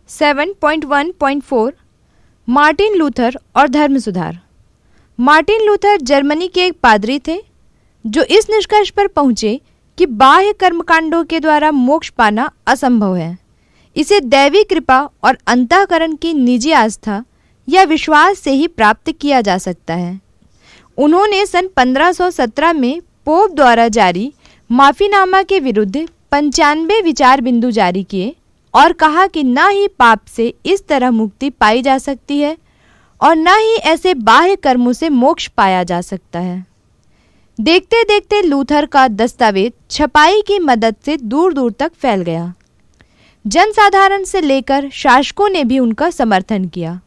7.1.4 Martin Luther और धर्म सुधार। मार्टिन लूथर जर्मनी के एक पादरी थे जो इस निष्कर्ष पर पहुंचे कि बाह्य कर्मकांडों के द्वारा मोक्ष पाना असंभव है। इसे दैवी कृपा और अंतःकरण की निजी आस्था या विश्वास से ही प्राप्त किया जा सकता है। उन्होंने सन 1517 में पोप द्वारा जारी माफीनामा के विरुद्ध 95 विचार बिंदु जारी किए और कहा कि न ही पाप से इस तरह मुक्ति पाई जा सकती है और न ही ऐसे बाह्य कर्मों से मोक्ष पाया जा सकता है। देखते देखते लूथर का दस्तावेज छपाई की मदद से दूर दूर तक फैल गया। जनसाधारण से लेकर शासकों ने भी उनका समर्थन किया।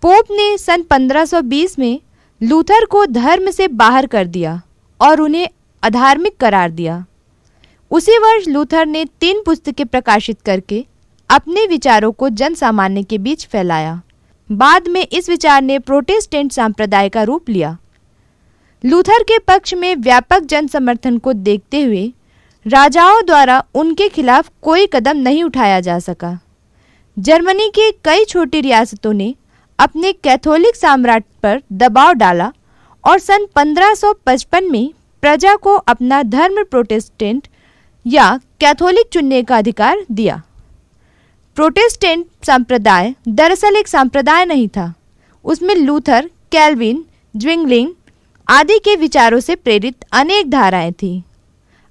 पोप ने सन 1520 में लूथर को धर्म से बाहर कर दिया और उन्हें अधार्मिक करार दिया। उसी वर्ष लूथर ने 3 पुस्तकें प्रकाशित करके अपने विचारों को जन सामान्य के बीच फैलाया। बाद में इस विचार ने प्रोटेस्टेंट संप्रदाय का रूप लिया। लूथर के पक्ष में व्यापक जन समर्थन को देखते हुए राजाओं द्वारा उनके खिलाफ कोई कदम नहीं उठाया जा सका। जर्मनी की कई छोटी रियासतों ने अपने कैथोलिक सम्राट पर दबाव डाला और सन 1555 में प्रजा को अपना धर्म प्रोटेस्टेंट या कैथोलिक चुनने का अधिकार दिया। प्रोटेस्टेंट संप्रदाय दरअसल एक संप्रदाय नहीं था। उसमें लूथर, कैल्विन, ज्विंगलिंग आदि के विचारों से प्रेरित अनेक धाराएं थीं।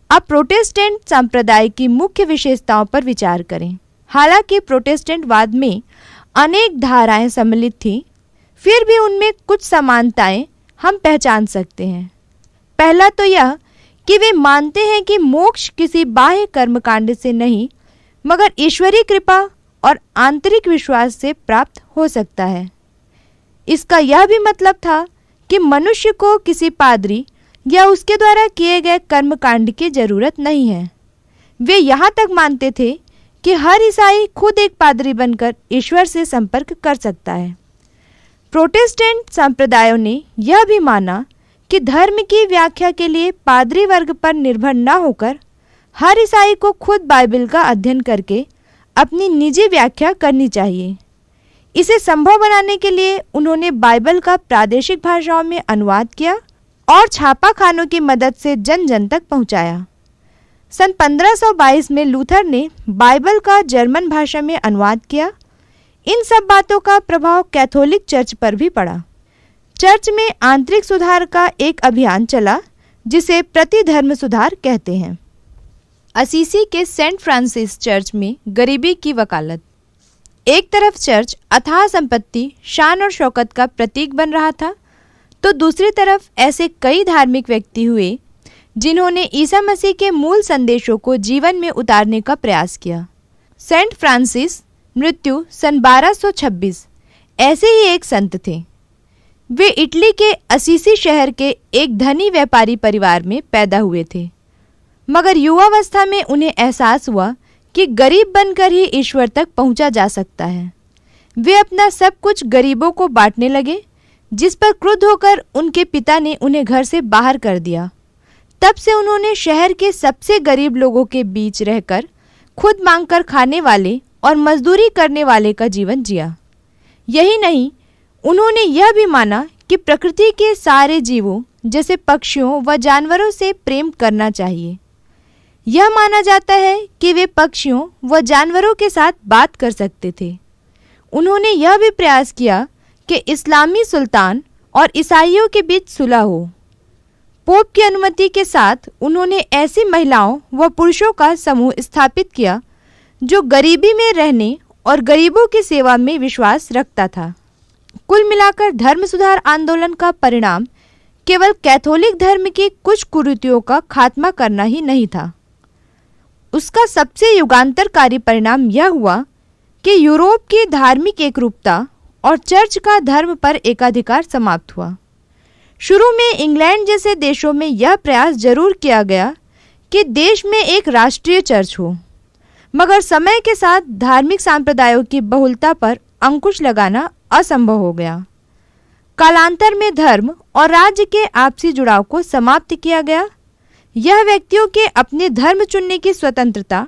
अब प्रोटेस्टेंट संप्रदाय की मुख्य विशेषताओं पर विचार करें। हालांकि प्रोटेस्टेंटवाद में अनेक धाराएं सम्मिलित थीं, फिर भी उनमें कुछ समानताएं हम पहचान सकते हैं। पहला तो यह कि वे मानते हैं कि मोक्ष किसी बाह्य कर्मकांड से नहीं मगर ईश्वरीय कृपा और आंतरिक विश्वास से प्राप्त हो सकता है। इसका यह भी मतलब था कि मनुष्य को किसी पादरी या उसके द्वारा किए गए कर्मकांड की जरूरत नहीं है। वे यहाँ तक मानते थे कि हर ईसाई खुद एक पादरी बनकर ईश्वर से संपर्क कर सकता है। प्रोटेस्टेंट संप्रदायों ने यह भी माना कि धर्म की व्याख्या के लिए पादरी वर्ग पर निर्भर न होकर हर ईसाई को खुद बाइबल का अध्ययन करके अपनी निजी व्याख्या करनी चाहिए। इसे संभव बनाने के लिए उन्होंने बाइबल का प्रादेशिक भाषाओं में अनुवाद किया और छापाखानों की मदद से जन जन तक पहुंचाया। सन 1522 में लूथर ने बाइबल का जर्मन भाषा में अनुवाद किया। इन सब बातों का प्रभाव कैथोलिक चर्च पर भी पड़ा। चर्च में आंतरिक सुधार का एक अभियान चला जिसे प्रतिधर्म सुधार कहते हैं। असीसी के सेंट फ्रांसिस चर्च में गरीबी की वकालत। एक तरफ चर्च अथाह संपत्ति, शान और शौकत का प्रतीक बन रहा था, तो दूसरी तरफ ऐसे कई धार्मिक व्यक्ति हुए जिन्होंने ईसा मसीह के मूल संदेशों को जीवन में उतारने का प्रयास किया। सेंट फ्रांसिस मृत्यु सन 1226 ऐसे ही एक संत थे। वे इटली के असीसी शहर के एक धनी व्यापारी परिवार में पैदा हुए थे, मगर युवावस्था में उन्हें एहसास हुआ कि गरीब बनकर ही ईश्वर तक पहुंचा जा सकता है। वे अपना सब कुछ गरीबों को बांटने लगे, जिस पर क्रुद्ध होकर उनके पिता ने उन्हें घर से बाहर कर दिया। तब से उन्होंने शहर के सबसे गरीब लोगों के बीच रहकर खुद मांगकर खाने वाले और मजदूरी करने वाले का जीवन जिया। यही नहीं, उन्होंने यह भी माना कि प्रकृति के सारे जीवों जैसे पक्षियों व जानवरों से प्रेम करना चाहिए। यह माना जाता है कि वे पक्षियों व जानवरों के साथ बात कर सकते थे। उन्होंने यह भी प्रयास किया कि इस्लामी सुल्तान और ईसाइयों के बीच सुलह हो। पोप की अनुमति के साथ उन्होंने ऐसी महिलाओं व पुरुषों का समूह स्थापित किया जो गरीबी में रहने और गरीबों की सेवा में विश्वास रखता था। कुल मिलाकर धर्म सुधार आंदोलन का परिणाम केवल कैथोलिक धर्म की कुछ कुरीतियों का खात्मा करना ही नहीं था। उसका सबसे युगांतरकारी परिणाम यह हुआ कि यूरोप की धार्मिक एकरूपता और चर्च का धर्म पर एकाधिकार समाप्त हुआ। शुरू में इंग्लैंड जैसे देशों में यह प्रयास जरूर किया गया कि देश में एक राष्ट्रीय चर्च हो, मगर समय के साथ धार्मिक संप्रदायों की बहुलता पर अंकुश लगाना असंभव हो गया। कालांतर में धर्म और राज्य के आपसी जुड़ाव को समाप्त किया गया। यह व्यक्तियों के अपने धर्म चुनने की स्वतंत्रता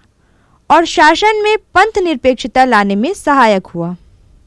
और शासन में पंथ निरपेक्षता लाने में सहायक हुआ।